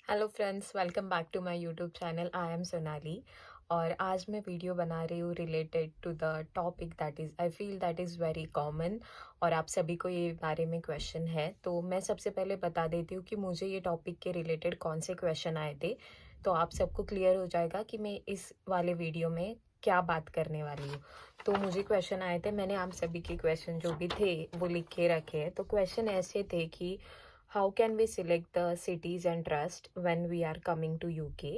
Hello friends, welcome back to my YouTube channel. I am Sonali और आज मैं video बना रही हूँ related to the topic that is I feel that is very common और आप सभी को ये बारे में क्वेश्चन है। तो मैं सबसे पहले बता देती हूँ कि मुझे ये टॉपिक के रिलेटेड कौन से क्वेश्चन आए थे, तो आप सबको क्लियर हो जाएगा कि मैं इस वाले वीडियो में क्या बात करने वाली हूँ। तो मुझे क्वेश्चन आए थे, मैंने आप सभी के क्वेश्चन जो भी थे वो लिख के रखे हैं। तो क्वेश्चन ऐसे थे कि how can we select the cities and trust when we are coming to UK?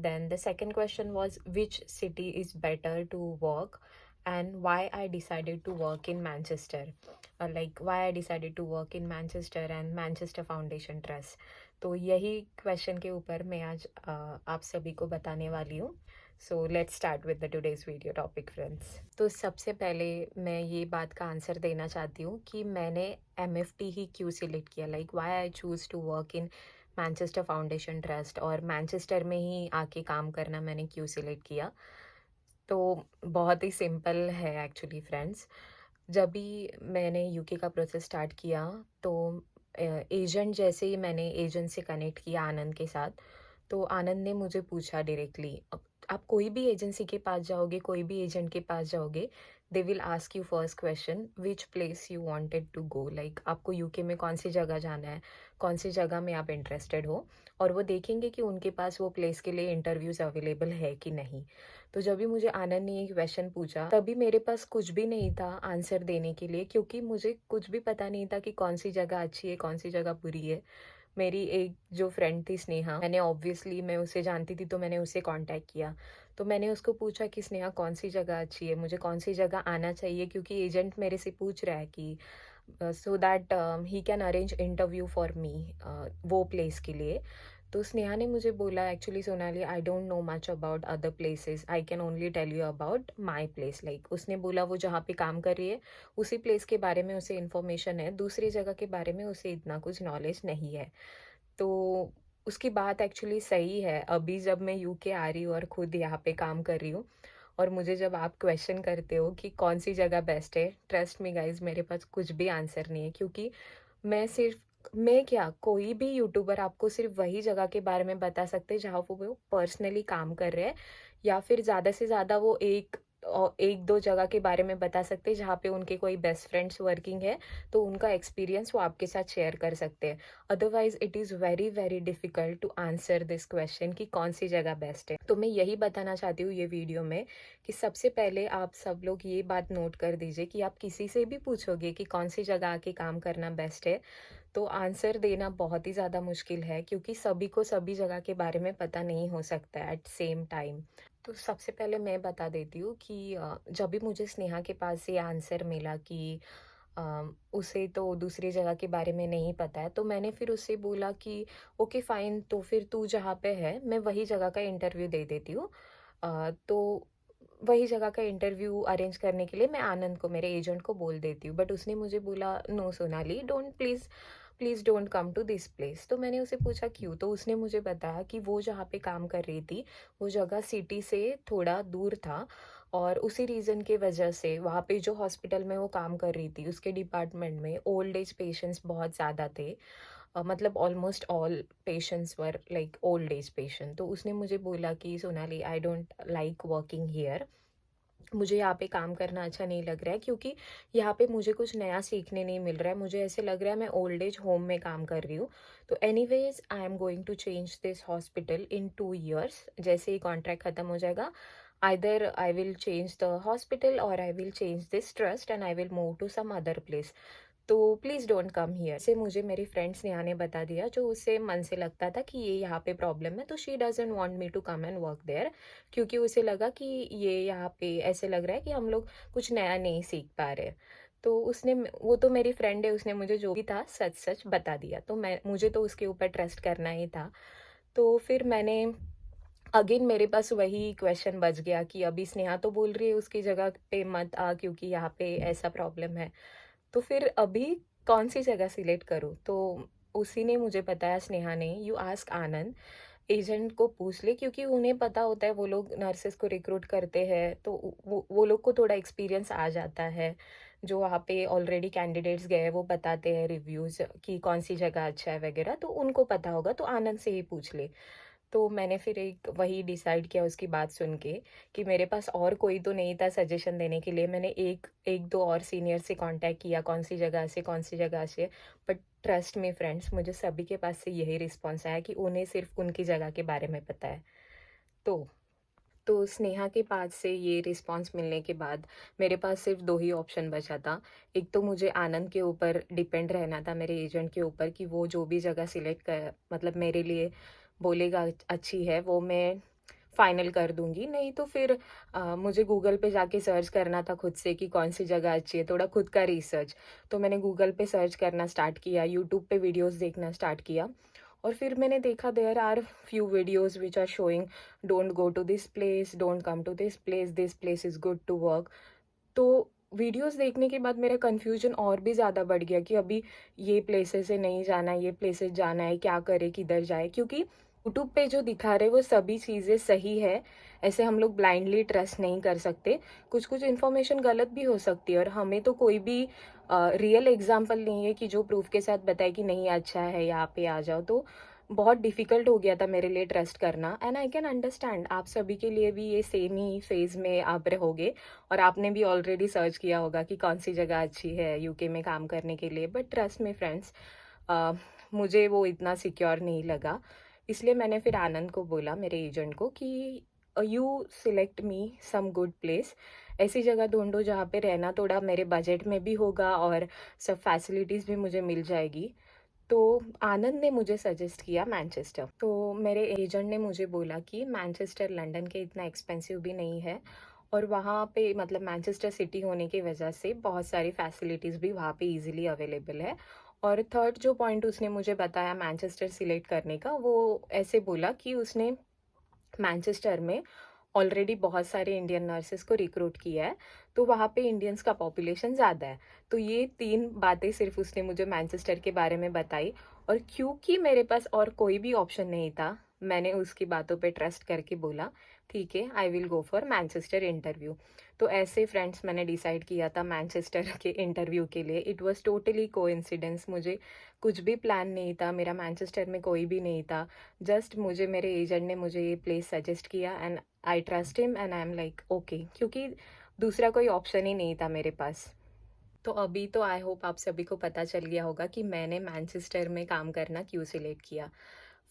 Then the second question was which city is better to work and why I decided to work in Manchester. Like why I decided to work in Manchester and Manchester Foundation Trust. तो यही question के ऊपर मैं आज आप सभी को बताने वाली हूँ। So let's start with the today's video topic friends. तो सबसे पहले मैं ये बात का आंसर देना चाहती हूँ कि मैंने एमएफटी ही क्यों सिलेक्ट किया, like why I choose to work in Manchester foundation trust और मैनचेस्टर में ही आके काम करना मैंने क्यों सिलेक्ट किया। तो बहुत ही सिंपल है एक्चुअली फ्रेंड्स। जब भी मैंने यूके का प्रोसेस स्टार्ट किया तो एजेंट जैसे ही मैंने एजेंट से कनेक्ट किया आनंद के साथ, तो आनंद ने मुझे पूछा डायरेक्टली, आप कोई भी एजेंसी के पास जाओगे, कोई भी एजेंट के पास जाओगे, they will ask you first question which place you wanted to go, like आपको यूके में कौन सी जगह जाना है, कौन सी जगह में आप इंटरेस्टेड हो, और वो देखेंगे कि उनके पास वो प्लेस के लिए इंटरव्यूज अवेलेबल है कि नहीं। तो जब भी मुझे आनंद ने ये क्वेश्चन पूछा तभी मेरे पास कुछ भी नहीं था आंसर देने के लिए, क्योंकि मुझे कुछ भी पता नहीं था कि कौन सी जगह अच्छी है, कौन सी जगह बुरी है। मेरी एक जो फ्रेंड थी स्नेहा, मैं उसे जानती थी तो मैंने उसे कांटेक्ट किया। तो मैंने उसको पूछा कि स्नेहा कौन सी जगह अच्छी है, मुझे कौन सी जगह आना चाहिए, क्योंकि एजेंट मेरे से पूछ रहा है कि so that he can arrange interview for me वो प्लेस के लिए। तो स्नेहा ने मुझे बोला, actually Sonali I don't know much about other places, I can only tell you about my place. Like उसने बोला वो जहाँ पे काम कर रही है उसी प्लेस के बारे में उसे इन्फॉर्मेशन है, दूसरी जगह के बारे में उसे इतना कुछ नॉलेज नहीं है। तो उसकी बात एक्चुअली सही है। अभी जब मैं यूके आ रही हूँ और खुद यहाँ पे काम कर रही हूँ और मुझे जब आप क्वेश्चन करते हो कि कौन सी जगह बेस्ट है, ट्रस्ट मी गाइज मेरे पास कुछ भी आंसर नहीं है, क्योंकि मैं क्या, कोई भी यूट्यूबर आपको सिर्फ वही जगह के बारे में बता सकते हैं जहाँ वो पर्सनली काम कर रहे हैं, या फिर ज़्यादा से ज़्यादा वो एक दो जगह के बारे में बता सकते हैं जहाँ पे उनके कोई बेस्ट फ्रेंड्स वर्किंग है, तो उनका एक्सपीरियंस वो आपके साथ शेयर कर सकते हैं। Otherwise it is very very difficult to answer this question कि कौन सी जगह बेस्ट है। तो मैं यही बताना चाहती हूँ ये वीडियो में कि सबसे पहले आप सब लोग ये बात नोट कर दीजिए कि आप किसी से भी पूछोगे कि कौन सी जगह आके काम करना बेस्ट है, तो आंसर देना बहुत ही ज़्यादा मुश्किल है, क्योंकि सभी को सभी जगह के बारे में पता नहीं हो सकता है एट सेम टाइम। तो सबसे पहले मैं बता देती हूँ कि जब भी मुझे स्नेहा के पास से आंसर मिला कि उसे तो दूसरी जगह के बारे में नहीं पता है, तो मैंने फिर उससे बोला कि ओके फाइन, तो फिर तू जहाँ पे है मैं वही जगह का इंटरव्यू दे देती हूँ। तो वही जगह का इंटरव्यू अरेंज करने के लिए मैं आनंद को, मेरे एजेंट को बोल देती हूँ, बट उसने मुझे बोला no Sonali, don't please please don't come to this place. तो मैंने उसे पूछा क्यों, तो उसने मुझे बताया कि वो जहाँ पे काम कर रही थी वो जगह सिटी से थोड़ा दूर था, और उसी रीज़न की वजह से वहाँ पे जो हॉस्पिटल में वो काम कर रही थी उसके डिपार्टमेंट में ओल्ड एज पेशेंट्स बहुत ज़्यादा थे। मतलब almost all patients were like old age patient. तो उसने मुझे बोला कि Sonali I don't like working here, मुझे यहाँ पे काम करना अच्छा नहीं लग रहा है, क्योंकि यहाँ पे मुझे कुछ नया सीखने नहीं मिल रहा है, मुझे ऐसे लग रहा है मैं ओल्ड एज होम में काम कर रही हूँ। तो anyways I am going to change this hospital in 2 years, जैसे ही कॉन्ट्रैक्ट ख़त्म हो जाएगा, either I will change the hospital और I will change this trust and I will move to some other place, तो प्लीज़ डोंट कम हियर। से मुझे मेरी फ्रेंड स्नेहा ने बता दिया, जो उसे मन से लगता था कि ये यहाँ पे प्रॉब्लम है, तो she doesn't want me to come and work there, क्योंकि उसे लगा कि ये यहाँ पे ऐसे लग रहा है कि हम लोग कुछ नया नहीं सीख पा रहे। तो वो तो मेरी फ्रेंड है, उसने मुझे जो भी था सच सच बता दिया, तो मुझे तो उसके ऊपर ट्रस्ट करना ही था। तो फिर मैंने अगेन, मेरे पास वही क्वेश्चन बच गया कि अभी स्नेहा तो बोल रही है उसकी जगह पे मत आ क्योंकि यहाँ पे ऐसा प्रॉब्लम है, तो फिर अभी कौन सी जगह सिलेक्ट करूँ? तो उसी ने मुझे बताया, स्नेहा ने, यू आस्क आनंद, एजेंट को पूछ ले, क्योंकि उन्हें पता होता है, वो लोग नर्सेस को रिक्रूट करते हैं, तो वो लोग को थोड़ा एक्सपीरियंस आ जाता है जो वहाँ पे ऑलरेडी कैंडिडेट्स गए हैं वो बताते हैं रिव्यूज़ कि कौन-सी जगह अच्छा है वगैरह, तो उनको पता होगा, तो आनंद से ही पूछ ले। तो मैंने फिर एक वही डिसाइड किया उसकी बात सुन के कि मेरे पास और कोई तो नहीं था सजेशन देने के लिए। मैंने 1-2 और सीनियर से कॉन्टैक्ट किया, कौन सी जगह से, बट ट्रस्ट मी फ्रेंड्स, मुझे सभी के पास से यही रिस्पॉन्स आया कि उन्हें सिर्फ़ उनकी जगह के बारे में पता है। तो तो स्नेहा के पास से ये रिस्पॉन्स मिलने के बाद मेरे पास सिर्फ़ 2 ही ऑप्शन बचा था। एक तो मुझे आनंद के ऊपर डिपेंड रहना था, मेरे एजेंट के ऊपर, कि वो जो भी जगह सिलेक्ट कर मतलब मेरे लिए बोलेगा अच्छी है, वो मैं फाइनल कर दूँगी। नहीं तो फिर मुझे गूगल पे जाके सर्च करना था खुद से कि कौन-सी जगह अच्छी है, थोड़ा खुद का रिसर्च। तो मैंने गूगल पे सर्च करना स्टार्ट किया, यूट्यूब पे वीडियोज़ देखना स्टार्ट किया, और फिर मैंने देखा there are few videos which are showing don't go to this place, don't come to this place is good to work. तो वीडियोज़ देखने के बाद मेरा कन्फ्यूजन और भी ज़्यादा बढ़ गया कि अभी ये प्लेसेस है नहीं जाना, ये प्लेसेस जाना है, क्या करें, किधर जाए? क्योंकि यूट्यूब पे जो दिखा रहे वो सभी चीज़ें सही है, ऐसे हम लोग ब्लाइंडली ट्रस्ट नहीं कर सकते। कुछ-कुछ इन्फॉर्मेशन गलत भी हो सकती है, और हमें तो कोई भी रियल एग्ज़ाम्पल नहीं है कि जो प्रूफ़ के साथ बताए कि नहीं अच्छा है, यहाँ पे आ जाओ। तो बहुत डिफ़िकल्ट हो गया था मेरे लिए ट्रस्ट करना, एंड आई कैन अंडरस्टैंड आप सभी के लिए भी ये सेम ही फ़ेज़ में आप रहोगे, और आपने भी ऑलरेडी सर्च किया होगा कि कौन-सी जगह अच्छी है यूके में काम करने के लिए। बट ट्रस्ट मी फ्रेंड्स, अ, मुझे वो इतना सिक्योर नहीं लगा। इसलिए मैंने फिर आनंद को बोला, मेरे एजेंट को, कि you select me some good place, ऐसी जगह ढूँढो जहाँ पे रहना थोड़ा मेरे बजट में भी होगा और सब फैसिलिटीज़ भी मुझे मिल जाएगी। तो आनंद ने मुझे सजेस्ट किया मैनचेस्टर। तो मेरे एजेंट ने मुझे बोला कि मैनचेस्टर लंदन के इतना एक्सपेंसिव भी नहीं है, और वहाँ पे मतलब मैनचेस्टर सिटी होने की वजह से बहुत सारी फैसिलिटीज़ भी वहाँ पे इजीली अवेलेबल है। और थर्ड जो पॉइंट उसने मुझे बताया मैनचेस्टर सिलेक्ट करने का, वो ऐसे बोला कि उसने मैनचेस्टर में ऑलरेडी बहुत सारे इंडियन नर्सेस को रिक्रूट किया है, तो वहाँ पे इंडियंस का पॉपुलेशन ज़्यादा है। तो ये 3 बातें सिर्फ़ उसने मुझे मैनचेस्टर के बारे में बताई, और क्योंकि मेरे पास और कोई भी ऑप्शन नहीं था, मैंने उसकी बातों पे ट्रस्ट करके बोला, ठीक है, I will go for Manchester interview. तो ऐसे फ्रेंड्स मैंने डिसाइड किया था मैनचेस्टर के इंटरव्यू के लिए। इट वाज़ टोटली कोइंसिडेंस, मुझे कुछ भी प्लान नहीं था, मेरा मैनचेस्टर में कोई भी नहीं था। जस्ट मुझे मेरे एजेंट ने मुझे ये प्लेस सजेस्ट किया, and I trust him, and I am like okay, क्योंकि दूसरा कोई ऑप्शन ही नहीं था मेरे पास। तो अभी तो आई होप आप सभी को पता चल गया होगा कि मैंने मैनचेस्टर में काम करना क्यों सिलेक्ट किया।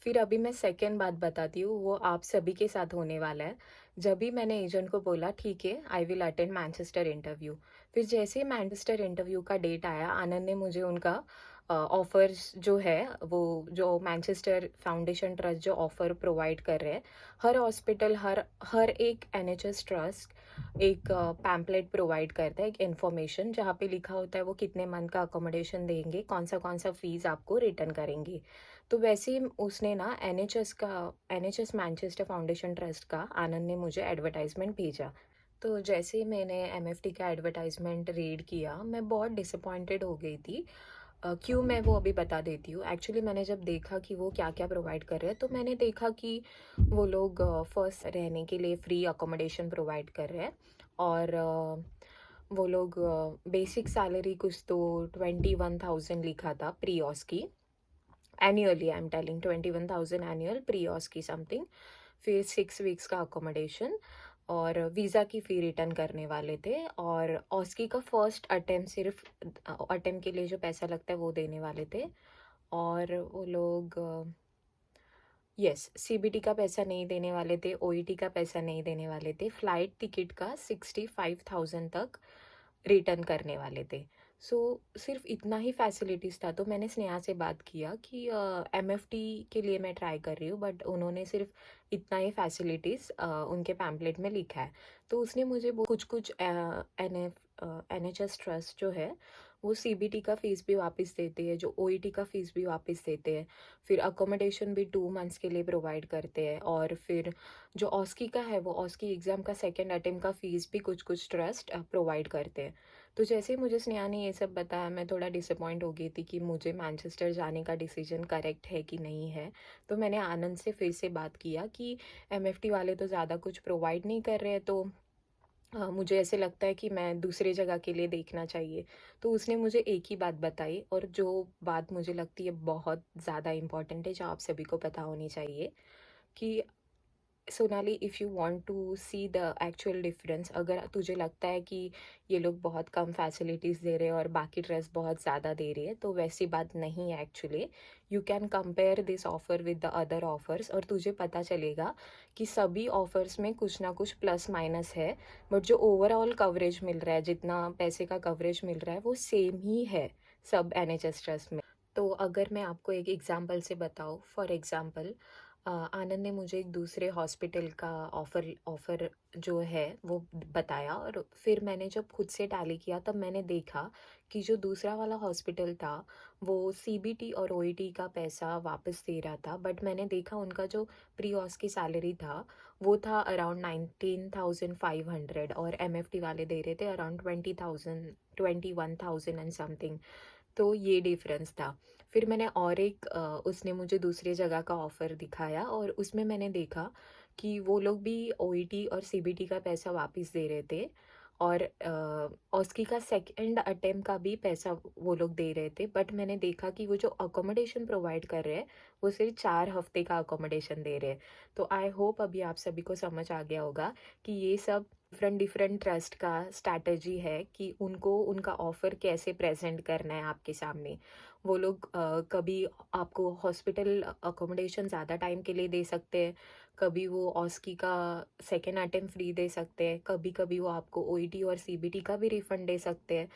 फिर अभी मैं सेकंड बात बताती हूँ, वो आप सभी के साथ होने वाला है। जब भी मैंने एजेंट को बोला ठीक है I will attend Manchester interview, फिर जैसे ही मैनचेस्टर इंटरव्यू का डेट आया, आनंद ने मुझे उनका ऑफर्स जो है, वो जो मैनचेस्टर फाउंडेशन ट्रस्ट जो ऑफर प्रोवाइड कर रहे हैं, हर हॉस्पिटल, हर हर एक एनएचएस ट्रस्ट एक पैम्पलेट प्रोवाइड करता है, एक इन्फॉर्मेशन जहाँ पे लिखा होता है वो कितने मंथ का अकोमोडेशन देंगे, कौन सा फीस आपको रिटर्न करेंगे। तो वैसे ही उसने ना एनएचएस मैनचेस्टर फाउंडेशन ट्रस्ट का आनंद ने मुझे एडवर्टाइजमेंट भेजा। तो जैसे ही मैंने एमएफटी का एडवर्टाइजमेंट रीड किया, मैं बहुत डिसअपॉइंटेड हो गई थी। क्यों, मैं वो अभी बता देती हूँ। एक्चुअली मैंने जब देखा कि वो क्या-क्या प्रोवाइड कर रहे हैं, तो मैंने देखा कि वो लोग फर्स्ट रहने के लिए फ्री अकोमोडेशन प्रोवाइड कर रहे हैं, और वो लोग बेसिक सैलरी कुछ तो 21,000 लिखा था प्री-ऑस की। Annually I am telling 21,000 annual, प्री-ऑस की समथिंग। फिर 6 वीक्स का अकोमोडेशन, और वीज़ा की फ़ी रिटर्न करने वाले थे, और ऑस्की का फर्स्ट अटेम्प्ट सिर्फ अटेम्प्ट के लिए जो पैसा लगता है वो देने वाले थे। और वो लोग यस, सीबीटी का पैसा नहीं देने वाले थे, ओईटी का पैसा नहीं देने वाले थे, फ़्लाइट टिकट का 65,000 तक रिटर्न करने वाले थे। सो सिर्फ इतना ही फैसिलिटीज़ था। तो मैंने स्नेहा से बात किया कि एमएफटी के लिए मैं ट्राई कर रही हूँ, बट उन्होंने सिर्फ इतना ही फैसिलिटीज़ उनके पैम्पलेट में लिखा है। तो उसने मुझे कुछ कुछ एनएचएस ट्रस्ट जो है वो सीबीटी का फ़ीस भी वापस देते हैं, जो ओईटी का फ़ीस भी वापस देते हैं, फिर अकोमोडेशन भी 2 मंथ्स के लिए प्रोवाइड करते हैं, और फिर जो ऑस्की का है वो ऑस्की एग्ज़ाम का सेकंड अटेम्प्ट का फ़ीस भी कुछ कुछ ट्रस्ट प्रोवाइड करते हैं। तो जैसे ही मुझे स्नेहा ने ये सब बताया, मैं थोड़ा डिसअपॉइंट हो गई थी कि मुझे मैनचेस्टर जाने का डिसीजन करेक्ट है कि नहीं है। तो मैंने आनंद से फिर से बात किया कि एमएफटी वाले तो ज़्यादा कुछ प्रोवाइड नहीं कर रहे हैं, तो मुझे ऐसे लगता है कि मैं दूसरे जगह के लिए देखना चाहिए। तो उसने मुझे एक ही बात बताई, और जो बात मुझे लगती है बहुत ज़्यादा इम्पोर्टेंट है, जो आप सभी को पता होनी चाहिए, कि Sonali, if you want to see the actual difference, अगर तुझे लगता है कि ये लोग बहुत कम फैसिलिटीज़ दे रहे हैं और बाकी ट्रस्ट बहुत ज़्यादा दे रही है, तो वैसी बात नहीं है actually. You can compare this offer with the other offers, और तुझे पता चलेगा कि सभी ऑफ़र्स में कुछ ना कुछ प्लस माइनस है, बट जो ओवरऑल कवरेज मिल रहा है, जितना पैसे का कवरेज मिल रहा है, वो सेम ही है सब एनएचएस ट्रस्ट में। तो अगर मैं आपको एक एग्जांपल से बताऊँ, फॉर एग्जांपल आनंद ने मुझे एक दूसरे हॉस्पिटल का ऑफ़र ऑफ़र जो है वो बताया, और फिर मैंने जब खुद से टैली किया तब मैंने देखा कि जो दूसरा वाला हॉस्पिटल था वो सीबीटी और ओईटी का पैसा वापस दे रहा था, बट मैंने देखा उनका जो प्री ऑस की सैलरी था वो था अराउंड 19,500, और एमएफटी वाले दे रहे थे अराउंड 20,000, 21,000 एंड समथिंग। तो ये डिफरेंस था। फिर मैंने और एक उसने मुझे दूसरी जगह का ऑफ़र दिखाया, और उसमें मैंने देखा कि वो लोग भी ओईटी और सीबीटी का पैसा वापस दे रहे थे, और ऑस्की का सेकंड अटेम्प्ट का भी पैसा वो लोग दे रहे थे, बट मैंने देखा कि वो जो अकोमोडेशन प्रोवाइड कर रहे हैं वो सिर्फ 4 हफ्ते का अकोमोडेशन दे रहे हैं। तो आई होप अभी आप सभी को समझ आ गया होगा कि ये सब डिफरेंट डिफरेंट ट्रस्ट का स्ट्रैटेजी है कि उनको उनका ऑफ़र कैसे प्रेजेंट करना है आपके सामने। वो लोग कभी आपको हॉस्पिटल अकोमोडेशन ज़्यादा टाइम के लिए दे सकते हैं, कभी वो ऑस्की का सेकेंड अटेम्प्ट फ्री दे सकते हैं, कभी कभी वो आपको ओईटी और सीबीटी का भी रिफंड दे सकते हैं।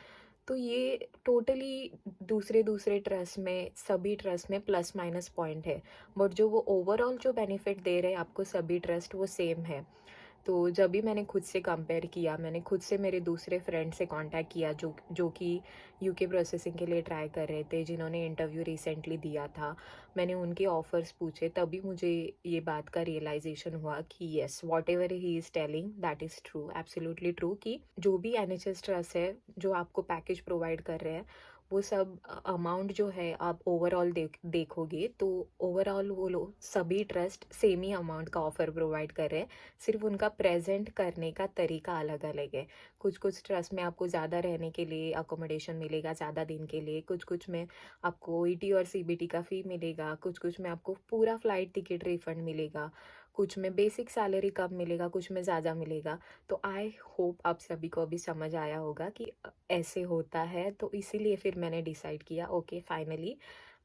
तो ये टोटली दूसरे दूसरे ट्रस्ट में, सभी ट्रस्ट में प्लस माइनस पॉइंट है, बट जो वो ओवरऑल जो बेनिफिट दे रहे हैं आपको सभी ट्रस्ट वो सेम है। तो जब भी मैंने खुद से कंपेयर किया, मैंने खुद से मेरे दूसरे फ्रेंड से कांटेक्ट किया जो जो कि यूके प्रोसेसिंग के लिए ट्राई कर रहे थे, जिन्होंने इंटरव्यू रिसेंटली दिया था। मैंने उनके ऑफर्स पूछे, तभी मुझे ये बात का रियलाइजेशन हुआ कि yes, what ever he is telling that is true, absolutely true, कि जो भी एनएचएस ट्रस्ट है जो आपको पैकेज प्रोवाइड कर रहे हैं, वो सब अमाउंट जो है आप ओवरऑल देखोगे तो ओवरऑल वो लोग सभी ट्रस्ट सेम ही अमाउंट का ऑफर प्रोवाइड कर रहे हैं, सिर्फ उनका प्रेजेंट करने का तरीका अलग अलग है। कुछ कुछ ट्रस्ट में आपको ज़्यादा रहने के लिए अकोमोडेशन मिलेगा ज़्यादा दिन के लिए, कुछ कुछ में आपको ओईटी और सीबीटी का फ़ी मिलेगा, कुछ कुछ में आपको पूरा फ्लाइट टिकट रिफंड मिलेगा, कुछ में बेसिक सैलरी कम मिलेगा, कुछ में ज़्यादा मिलेगा। तो आई होप आप सभी को अभी समझ आया होगा कि ऐसे होता है। तो इसीलिए फिर मैंने डिसाइड किया, okay finally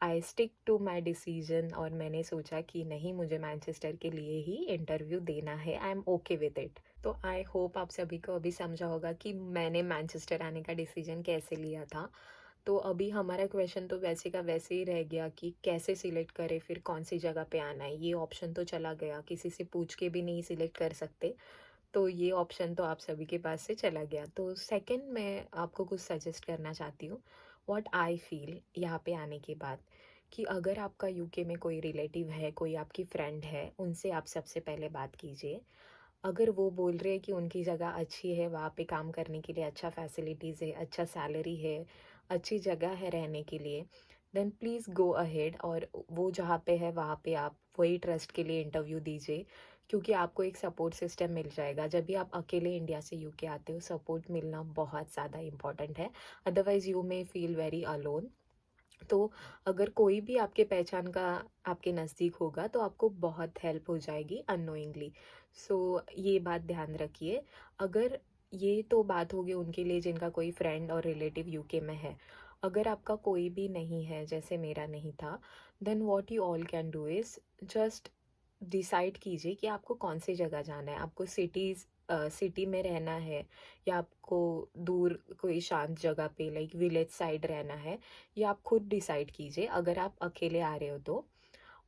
I stick to my decision, और मैंने सोचा कि नहीं, मुझे मैनचेस्टर के लिए ही इंटरव्यू देना है, I am okay with it. तो आई होप आप सभी को अभी समझा होगा कि मैंने मैनचेस्टर आने का डिसीजन कैसे लिया था। तो अभी हमारा क्वेश्चन तो वैसे का वैसे ही रह गया कि कैसे सिलेक्ट करें, फिर कौन सी जगह पे आना है, ये ऑप्शन तो चला गया, किसी से पूछ के भी नहीं सिलेक्ट कर सकते। तो ये ऑप्शन तो आप सभी के पास से चला गया। तो सेकंड मैं आपको कुछ सजेस्ट करना चाहती हूँ, व्हाट आई फील यहाँ पे आने के बाद, कि अगर आपका यूके में कोई रिलेटिव है, कोई आपकी फ्रेंड है, उनसे आप सबसे पहले बात कीजिए। अगर वो बोल रहे हैं कि उनकी जगह अच्छी है, वहाँ पे काम करने के लिए अच्छा फैसिलिटीज़ है, अच्छा सैलरी है, अच्छी जगह है रहने के लिए, देन प्लीज़ गो अहेड, और वो जहाँ पे है वहाँ पे आप वही ट्रस्ट के लिए इंटरव्यू दीजिए, क्योंकि आपको एक सपोर्ट सिस्टम मिल जाएगा। जब भी आप अकेले इंडिया से यूके आते हो, सपोर्ट मिलना बहुत ज़्यादा इंपॉर्टेंट है, otherwise you may feel very alone. तो अगर कोई भी आपके पहचान का आपके नज़दीक होगा तो आपको बहुत हेल्प हो जाएगी अननोइंगली। सो ये बात ध्यान रखिए। अगर ये तो बात होगी उनके लिए जिनका कोई फ्रेंड और रिलेटिव यूके में है। अगर आपका कोई भी नहीं है, जैसे मेरा नहीं था, then what you all can do is just decide कीजिए कि आपको कौन सी जगह जाना है। आपको सिटी में रहना है, या आपको दूर कोई शांत जगह पे लाइक विलेज साइड रहना है, या आप खुद डिसाइड कीजिए अगर आप अकेले आ रहे हो तो।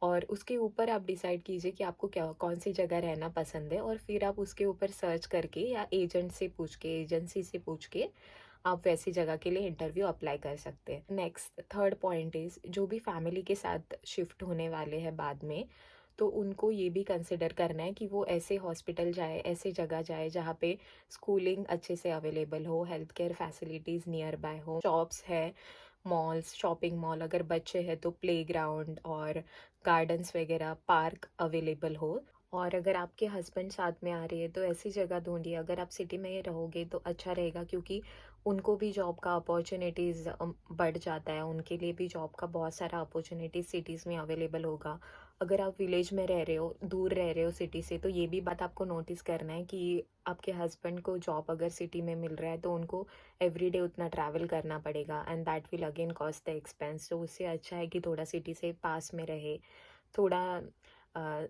और उसके ऊपर आप डिसाइड कीजिए कि आपको क्या कौन सी जगह रहना पसंद है, और फिर आप उसके ऊपर सर्च करके या एजेंट से पूछ के, एजेंसी से पूछ के आप वैसी जगह के लिए इंटरव्यू अप्लाई कर सकते हैं। नेक्स्ट थर्ड पॉइंट इज़, जो भी फैमिली के साथ शिफ्ट होने वाले हैं बाद में, तो उनको ये भी कंसिडर करना है कि वो ऐसे हॉस्पिटल जाए, ऐसे जगह जाए जहाँ पे स्कूलिंग अच्छे से अवेलेबल हो, health care facilities near by हो, शॉप्स है, मॉल्स, शॉपिंग मॉल, अगर बच्चे हैं तो प्लेग्राउंड और गार्डन्स वगैरह, पार्क अवेलेबल हो। और अगर आपके हस्बैंड साथ में आ रहे हैं तो ऐसी जगह ढूंढिए। अगर आप सिटी में ही रहोगे तो अच्छा रहेगा, क्योंकि उनको भी जॉब का अपॉर्चुनिटीज़ बढ़ जाता है, उनके लिए भी जॉब का बहुत सारा अपॉर्चुनिटीज़ सिटीज़ में अवेलेबल होगा। अगर आप विलेज में रह रहे हो, दूर रह रहे हो सिटी से, तो ये भी बात आपको नोटिस करना है कि आपके हस्बैंड को जॉब अगर सिटी में मिल रहा है तो उनको एवरीडे उतना ट्रैवल करना पड़ेगा, and that will again cost the expense. तो उससे अच्छा है कि थोड़ा सिटी से पास में रहे। थोड़ा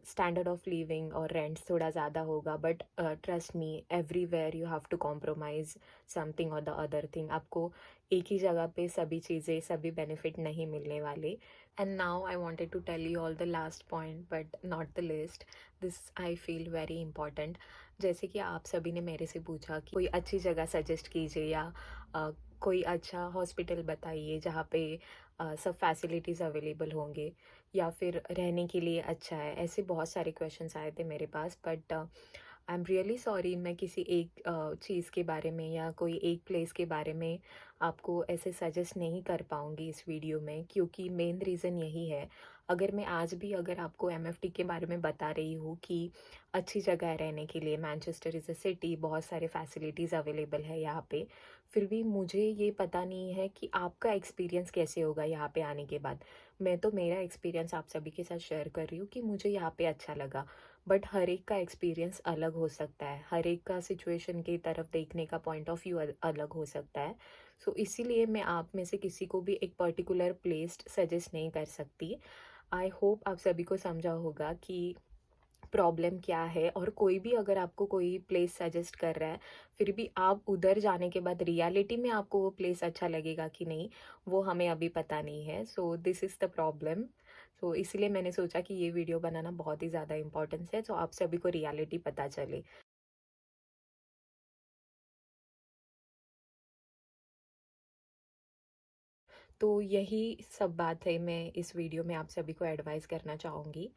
स्टैंडर्ड ऑफ लिविंग और रेंट्स थोड़ा ज़्यादा होगा, but trust me, everywhere you have to compromise something और द अदर थिंग। आपको एक ही जगह पे सभी चीज़ें, सभी बेनिफिट नहीं मिलने वाले। And now I wanted to tell you all the last point but not the list, this I feel very important. जैसे कि आप सभी ने मेरे से पूछा कि कोई अच्छी जगह सजेस्ट कीजिए, या अ, कोई अच्छा हॉस्पिटल बताइए जहाँ पे सब फैसिलिटीज़ अवेलेबल होंगे, या फिर रहने के लिए अच्छा है। ऐसे बहुत सारे क्वेश्चंस आए थे मेरे पास, but I am really sorry, मैं किसी एक चीज़ के बारे में या कोई एक प्लेस के बारे में आपको ऐसे सजेस्ट नहीं कर पाऊँगी इस वीडियो में, क्योंकि मेन रीज़न यही है। अगर मैं आज भी अगर आपको एमएफटी के बारे में बता रही हूँ कि अच्छी जगह है रहने के लिए, मैनचेस्टर इज़ अ सिटी, बहुत सारे फैसिलिटीज़ अवेलेबल है यहाँ पे, फिर भी मुझे ये पता नहीं है कि आपका एक्सपीरियंस कैसे होगा यहाँ पे आने के बाद। मैं तो मेरा एक्सपीरियंस आप सभी के साथ शेयर कर रही हूँ कि मुझे यहाँ पे अच्छा लगा, बट हर एक का एक्सपीरियंस अलग हो सकता है, हर एक का सिचुएशन की तरफ देखने का पॉइंट ऑफ व्यू अलग हो सकता है। सो इसीलिए मैं आप में से किसी को भी एक पर्टिकुलर प्लेस सजेस्ट नहीं कर सकती। आई होप आप सभी को समझा होगा कि प्रॉब्लम क्या है, और कोई भी अगर आपको कोई प्लेस सजेस्ट कर रहा है, फिर भी आप उधर जाने के बाद रियलिटी में आपको वो प्लेस अच्छा लगेगा कि नहीं, वो हमें अभी पता नहीं है। So this is the problem. So इसलिए मैंने सोचा कि ये वीडियो बनाना बहुत ही ज़्यादा इम्पोर्टेंस है, सो आप सभी को रियलिटी पता चले। तो यही सब बात है, मैं इस वीडियो में आप सभी को एडवाइस करना चाहूँगी।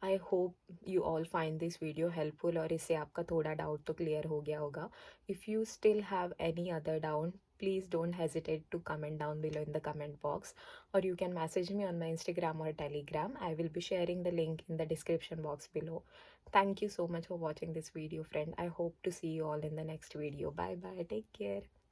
I hope you all find this video helpful, और इससे आपका थोड़ा डाउट तो क्लियर हो गया होगा। If you still have any other doubt, please don't hesitate to comment down below in the comment box, or you can message me on my Instagram or Telegram. I will be sharing the link in the description box below. Thank you so much for watching this video, friend. I hope to see you all in the next video. Bye bye, take care.